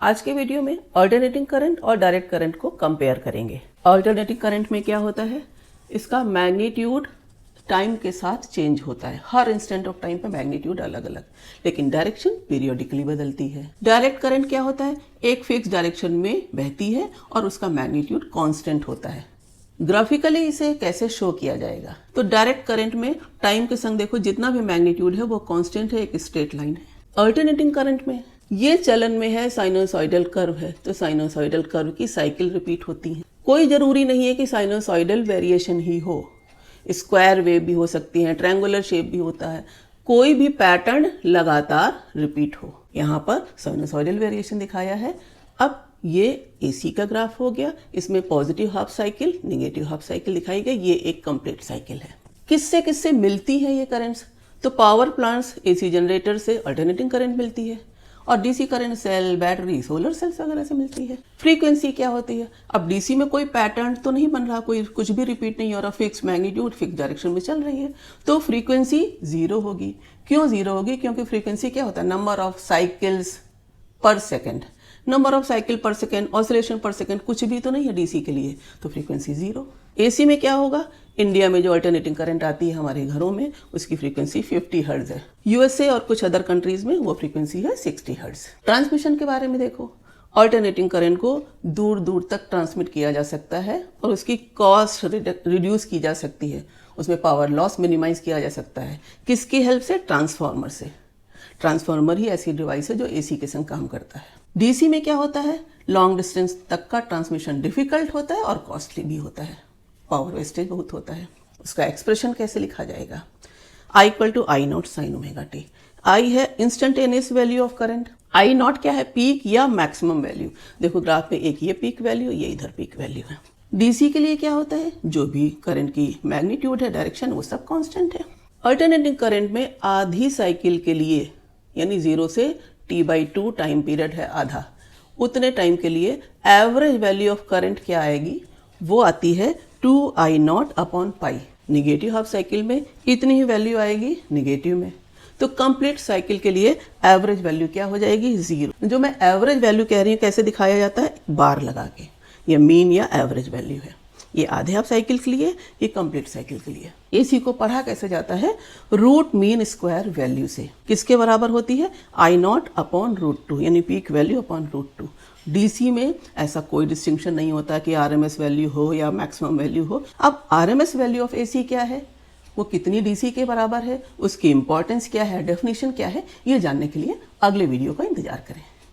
आज के वीडियो में अल्टरनेटिंग करंट और डायरेक्ट करंट को कंपेयर करेंगे। अल्टरनेटिंग करंट में क्या होता है, इसका मैग्नीट्यूड टाइम के साथ चेंज होता है। हर इंस्टेंट ऑफ टाइम पे मैग्नीट्यूड अलग अलग, लेकिन डायरेक्शन पीरियोडिकली बदलती है। डायरेक्ट करंट क्या होता है, एक फिक्स डायरेक्शन में बहती है और उसका मैग्नीट्यूड कांस्टेंट होता है। ग्राफिकली इसे कैसे शो किया जाएगा, तो डायरेक्ट करंट में टाइम के संग देखो जितना भी मैग्नीट्यूड है वो कांस्टेंट है, एक स्ट्रेट लाइन है। अल्टरनेटिंग करंट में ये चलन में है, साइनोसॉइडल कर्व है, तो साइनोसॉइडल कर्व की साइकिल रिपीट होती है। कोई जरूरी नहीं है कि साइनोसॉइडल वेरिएशन ही हो, स्क्वायर वेव भी हो सकती है, ट्रायंगुलर शेप भी होता है, कोई भी पैटर्न लगातार रिपीट हो। यहाँ पर साइनोसॉइडल वेरिएशन दिखाया है। अब ये एसी का ग्राफ हो गया, इसमें positive half cycle, negative half cycle दिखाई गई। ये एक कंप्लीट साइकिल है। किससे किससे मिलती है ये करंट्स, तो पावर प्लांट्स, एसी जनरेटर से अल्टरनेटिंग करंट मिलती है और DC current cell, battery, solar cells वगैरह से मिलती है। फ्रीक्वेंसी क्या होती है, अब डीसी में कोई पैटर्न तो नहीं बन रहा, कोई कुछ भी रिपीट नहीं हो रहा, फिक्स मैग्नीट्यूड फिक्स डायरेक्शन में चल रही है, तो फ्रीक्वेंसी जीरो होगी। क्यों जीरो होगी, क्योंकि फ्रीक्वेंसी क्या होता है, नंबर ऑफ साइकिल्स पर सेकेंड। नंबर ऑफ साइकिल पर सेकेंड, ऑसिलेशन पर सेकेंड कुछ भी तो नहीं है डीसी के लिए, तो फ्रीक्वेंसी जीरो। एसी में क्या होगा, इंडिया में जो अल्टरनेटिंग करंट आती है हमारे घरों में, उसकी फ्रीक्वेंसी 50 हर्ट्ज है। यूएसए और कुछ अदर कंट्रीज में वो फ्रीक्वेंसी है 60 हर्ट्ज। ट्रांसमिशन के बारे में देखो, अल्टरनेटिंग करंट को दूर दूर तक ट्रांसमिट किया जा सकता है और उसकी कॉस्ट रिड्यूस की जा सकती है, उसमें पावर लॉस मिनिमाइज किया जा सकता है। किसकी हेल्प से, ट्रांसफार्मर से। ट्रांसफार्मर ही ऐसी डिवाइस है जो एसी के संग काम करता है। डीसी में क्या होता है, लॉन्ग डिस्टेंस तक का ट्रांसमिशन डिफिकल्ट होता है और कॉस्टली भी होता है, पावर वेस्टेज बहुत होता है। उसका एक्सप्रेशन कैसे लिखा जाएगा, I = I0 sin ωt। I है instantaneous value of current, I0 क्या है, पीक या मैक्सिमम वैल्यू। देखो ग्राफ में एक ये पीक वैल्यू, ये इधर पीक वैल्यू है। डीसी के लिए क्या होता है, जो भी करंट की मैग्नीट्यूड है, डायरेक्शन, वो सब कांस्टेंट है। अल्टरनेटिंग करंट में आधी साइकिल के लिए, यानी 0 से T/2 टाइम पीरियड है आधा, उतने टाइम के लिए एवरेज वैल्यू ऑफ करंट क्या आएगी, वो आती है 2I0/π। निगेटिव हाफ साइकिल में इतनी ही वैल्यू आएगी निगेटिव में, तो कंप्लीट साइकिल के लिए एवरेज वैल्यू क्या हो जाएगी, 0। जो मैं एवरेज वैल्यू कह रही हूँ कैसे दिखाया जाता है, बार लगा के, ये मीन या एवरेज वैल्यू है। ये आधे हाफ साइकिल के लिए, ये कंप्लीट साइकिल के लिए। एसी को पढ़ा कैसे जाता है, रूट मीन स्क्वायर वैल्यू से। किसके बराबर होती है, I0/√2, यानी पीक वैल्यू अपॉन √2। डीसी में ऐसा कोई डिस्टिंक्शन नहीं होता कि आरएमएस वैल्यू हो या मैक्सिमम वैल्यू हो। अब आरएमएस वैल्यू ऑफ एसी क्या है, वो कितनी डीसी के बराबर है, उसकी इंपॉर्टेंस क्या है, डेफिनेशन क्या है, ये जानने के लिए अगले वीडियो का इंतजार करें।